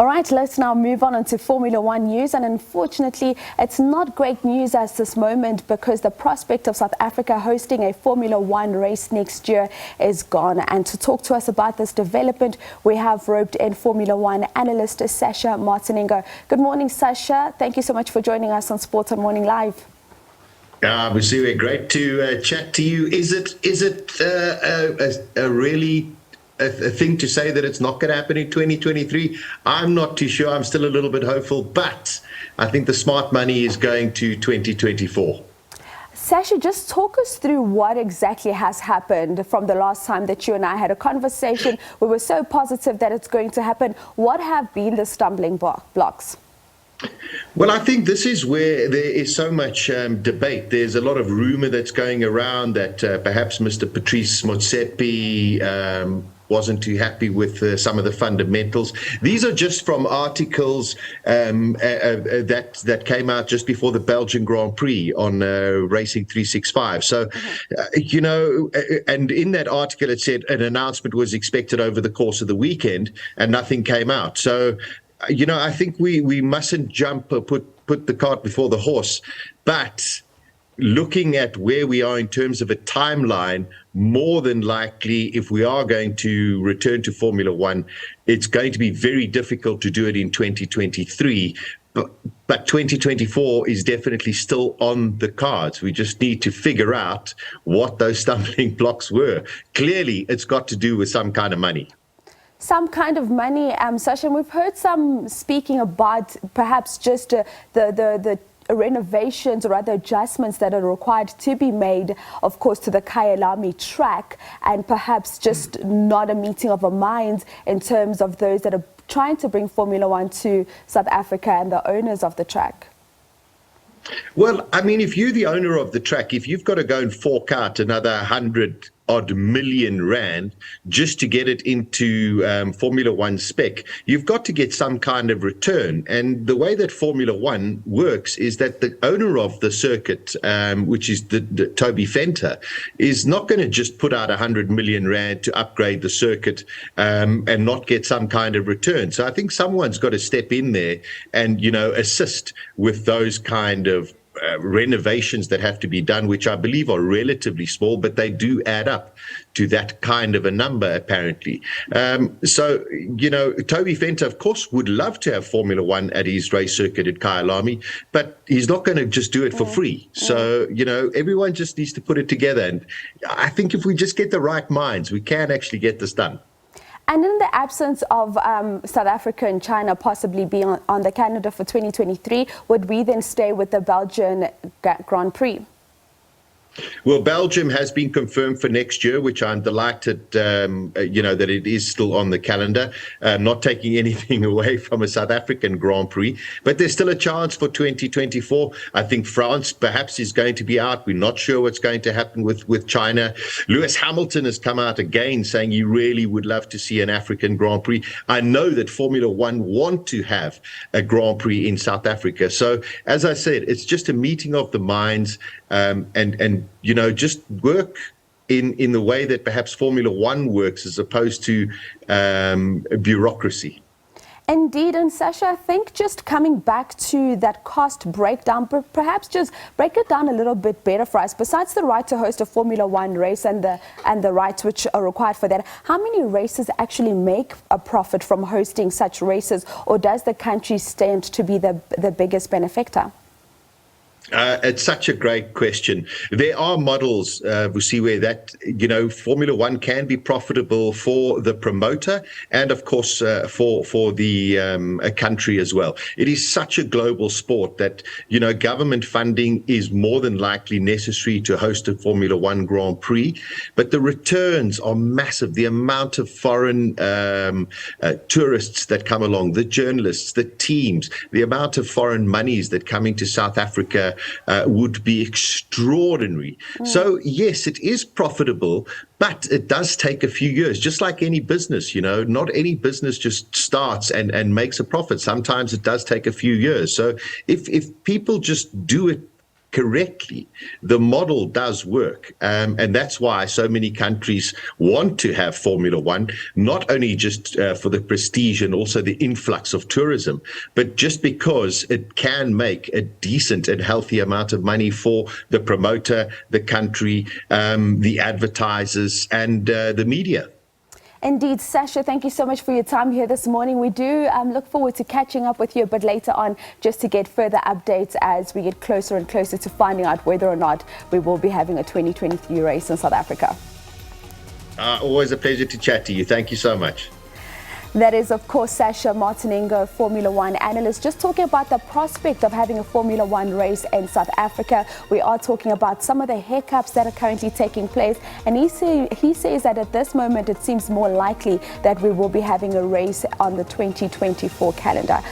All right, let's now move on to Formula One news. And unfortunately, it's not great news at this moment because the prospect of South Africa hosting a Formula One race next year is gone. And to talk to us about this development, we have roped in Formula One analyst Sasha Martinengo. Good morning, Sasha. Thank you so much for joining us on Sports on Morning Live. Busiwe, great to chat to you. Is it a really a thing to say that it's not going to happen in 2023? I'm not too sure. I'm still a little bit hopeful, but I think the smart money is going to 2024. Sasha, just talk us through what exactly has happened from the last time that you and I had a conversation. We were so positive that it's going to happen. What have been the stumbling blocks? Well, I think this is where there is so much debate. There's a lot of rumor that's going around that perhaps Mr. Patrice Motsepe wasn't too happy with some of the fundamentals. These are just from articles that came out just before the Belgian Grand Prix on Racing 365. So, and in that article it said an announcement was expected over the course of the weekend and nothing came out. So, I think we mustn't jump or put the cart before the horse, but looking at where we are in terms of a timeline, more than likely, if we are going to return to Formula One, it's going to be very difficult to do it in 2023. But 2024 is definitely still on the cards. We just need to figure out what those stumbling blocks were. Clearly, it's got to do with some kind of money. Some kind of money, Sasha, and we've heard some speaking about perhaps just the renovations or other adjustments that are required to be made, of course, to the Kyalami track, and perhaps just not a meeting of the minds in terms of those that are trying to bring Formula One to South Africa and the owners of the track. Well, I mean, if you're the owner of the track, if you've got to go and fork out another 100-odd million rand just to get it into Formula One spec, you've got to get some kind of return. And the way that Formula One works is that the owner of the circuit, which is the Toby Venter, is not going to just put out 100 million rand to upgrade the circuit and not get some kind of return. So I think someone's got to step in there and, assist with those kind of renovations that have to be done, which I believe are relatively small, but they do add up to that kind of a number, apparently. So, Toby Venter, of course, would love to have Formula One at his race circuit at Kyalami, but he's not going to just do it for free. So, everyone just needs to put it together. And I think if we just get the right minds, we can actually get this done. And in the absence of South Africa and China possibly being on the calendar for 2023, would we then stay with the Belgian Grand Prix? Well, Belgium has been confirmed for next year, which I'm delighted, that it is still on the calendar, not taking anything away from a South African Grand Prix. But there's still a chance for 2024. I think France perhaps is going to be out. We're not sure what's going to happen with China. Lewis Hamilton has come out again saying he really would love to see an African Grand Prix. I know that Formula One want to have a Grand Prix in South Africa. So, as I said, it's just a meeting of the minds and just work in the way that perhaps Formula One works as opposed to bureaucracy. Indeed, and Sasha, I think just coming back to that cost breakdown, but perhaps just break it down a little bit better for us. Besides the right to host a Formula One race and the rights which are required for that, how many races actually make a profit from hosting such races, or does the country stand to be the biggest benefactor? It's such a great question. There are models, Busiwe, that, Formula One can be profitable for the promoter and, of course, for the country as well. It is such a global sport that, government funding is more than likely necessary to host a Formula One Grand Prix. But the returns are massive. The amount of foreign tourists that come along, the journalists, the teams, the amount of foreign monies that come into South Africa would be extraordinary. So, yes, it is profitable, but it does take a few years, just like any business, not any business just starts and makes a profit. Sometimes it does take a few years. So if people just do it correctly, the model does work. And that's why so many countries want to have Formula One, not only just for the prestige and also the influx of tourism, but just because it can make a decent and healthy amount of money for the promoter, the country, the advertisers, and the media. Indeed, Sasha, thank you so much for your time here this morning. We do look forward to catching up with you a bit later on just to get further updates as we get closer and closer to finding out whether or not we will be having a 2023 race in South Africa. Always a pleasure to chat to you. Thank you so much. That is, of course, Sasha Martinengo, Formula One analyst, just talking about the prospect of having a Formula One race in South Africa. We are talking about some of the hiccups that are currently taking place. And he says that at this moment, it seems more likely that we will be having a race on the 2024 calendar.